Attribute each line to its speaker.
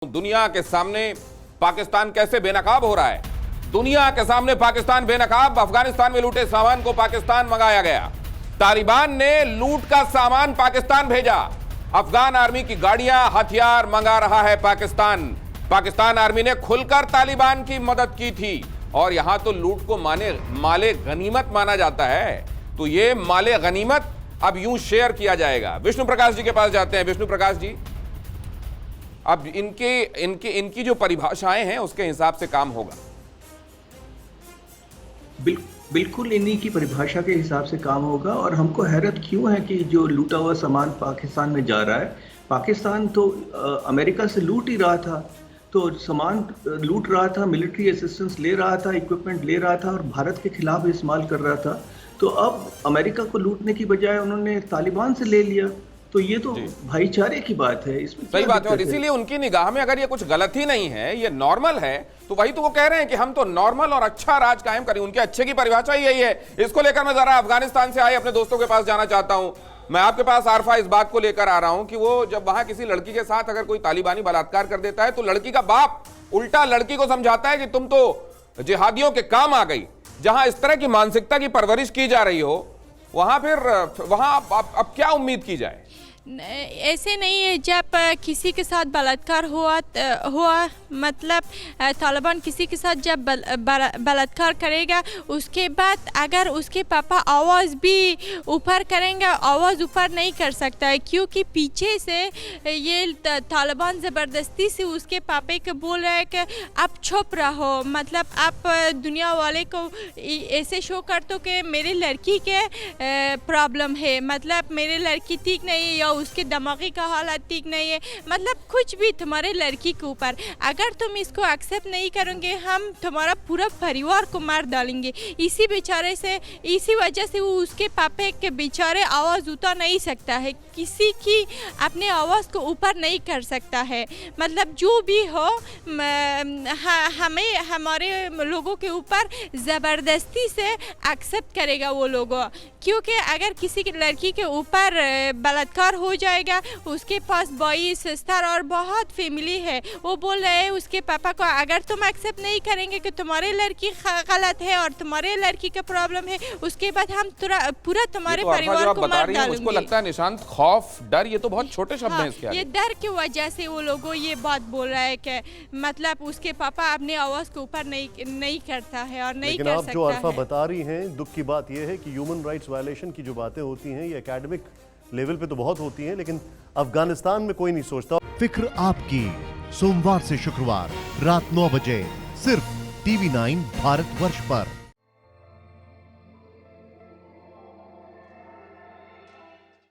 Speaker 1: दुनिया के सामने पाकिस्तान कैसे बेनकाब हो रहा है। दुनिया के सामने पाकिस्तान बेनकाब। अफगानिस्तान में लूटे सामान को पाकिस्तान मंगाया गया। तालिबान ने लूट का सामान पाकिस्तान भेजा। अफगान आर्मी की गाड़ियां, हथियार मंगा रहा है पाकिस्तान। पाकिस्तान आर्मी ने खुलकर तालिबान की मदद की थी और यहां तो लूट को माले गनीमत माना जाता है। तो ये माले गनीमत अब यूं शेयर किया जाएगा। विष्णु प्रकाश जी के पास जाते हैं। विष्णु प्रकाश जी, अब इनकी जो परिभाषाएं हैं उसके हिसाब से काम होगा।
Speaker 2: बिल्कुल इन्हीं की परिभाषा के हिसाब से काम होगा। और हमको हैरत क्यों है कि जो लूटा हुआ सामान पाकिस्तान में जा रहा है, पाकिस्तान तो अमेरिका से लूट ही रहा था, तो सामान लूट रहा था, मिलिट्री असिस्टेंस ले रहा था, इक्विपमेंट ले रहा था और भारत के खिलाफ इस्तेमाल कर रहा था। तो अब अमेरिका को लूटने की बजाय उन्होंने तालिबान से ले लिया, तो ये तो भाईचारे की बात है। इसमें
Speaker 1: सही बात है। और इसीलिए उनकी निगाह में अगर ये कुछ गलत ही नहीं है, ये नॉर्मल है, तो वही तो वो कह रहे हैं कि हम तो नॉर्मल और अच्छा राज कायम करें। उनके अच्छे की परिभाषा ही यही है। इसको लेकर मैं जरा अफगानिस्तान से आए अपने दोस्तों के पास जाना चाहता हूं। मैं आपके पास आरफा इस बात को लेकर आ रहा हूं कि वो जब वहां किसी लड़की के साथ अगर कोई तालिबानी बलात्कार कर देता है तो लड़की का बाप उल्टा लड़की को समझाता है कि तुम तो जिहादियों के काम आ गई। जहां इस तरह की मानसिकता की परवरिश की जा रही हो, वहां अब क्या उम्मीद की जाए?
Speaker 3: ऐसे नहीं है। जब किसी के साथ बलात्कार हुआ मतलब तालिबान किसी के साथ जब बलात्कार करेगा, उसके बाद अगर उसके पापा आवाज़ भी ऊपर करेंगे, आवाज़ ऊपर नहीं कर सकता है क्योंकि पीछे से ये तालिबान ज़बरदस्ती से उसके पापे को बोल रहा है कि आप चुप रहो, मतलब आप दुनिया वाले को ऐसे शो कर दो कि मेरी लड़की के प्रॉब्लम है, मतलब मेरी लड़की ठीक नहीं है या उसके दिमागी का हालत ठीक नहीं है, मतलब कुछ भी तुम्हारे लड़की के ऊपर। अगर तुम इसको एक्सेप्ट नहीं करोगे, हम तुम्हारा पूरा परिवार को मार डालेंगे। इसी बेचारे से, इसी वजह से वो उसके पापे के बेचारे आवाज़ उठा नहीं सकता है, किसी की अपने आवाज़ को ऊपर नहीं कर सकता है। मतलब जो भी हो, हमें हमारे लोगों के ऊपर ज़बरदस्ती से एक्सेप्ट करेगा वो लोगों, क्योंकि अगर किसी की लड़की के ऊपर बलात्कार हो जाएगा, उसके पास बॉय सिस्टर और बहुत फैमिली है, वो बोल रहे हैं उसके पापा को, अगर तुम एक्सेप्ट नहीं करेंगे कि तुम्हारी लड़की गलत है और तुम्हारे लड़की का प्रॉब्लम है, उसके बाद हम पूरा तुम्हारे परिवार को मार डालेंगे।
Speaker 1: मुझको लगता है निशांत, खौफ, डर, ये तो बहुत छोटे शब्द हैं इसके आगे।
Speaker 3: ये डर की वजह से वो लोगों ये बात बोल रहा है कि मतलब उसके पापा अपने आवाज़ को ऊपर नहीं करता है और नहीं कर सकता है।
Speaker 4: लेकिन आप जो अल्फा बता रही हैं, दुख की बात यह है कि ह्यूमन राइट्स वायलेशन की जो बातें होती हैं ये एकेडमिक लेवल पे तो बहुत होती हैं, लेकिन अफगानिस्तान में कोई नहीं सोचता।
Speaker 5: फिक्र आपकी, सोमवार से शुक्रवार रात 9 बजे सिर्फ TV9 भारतवर्ष पर।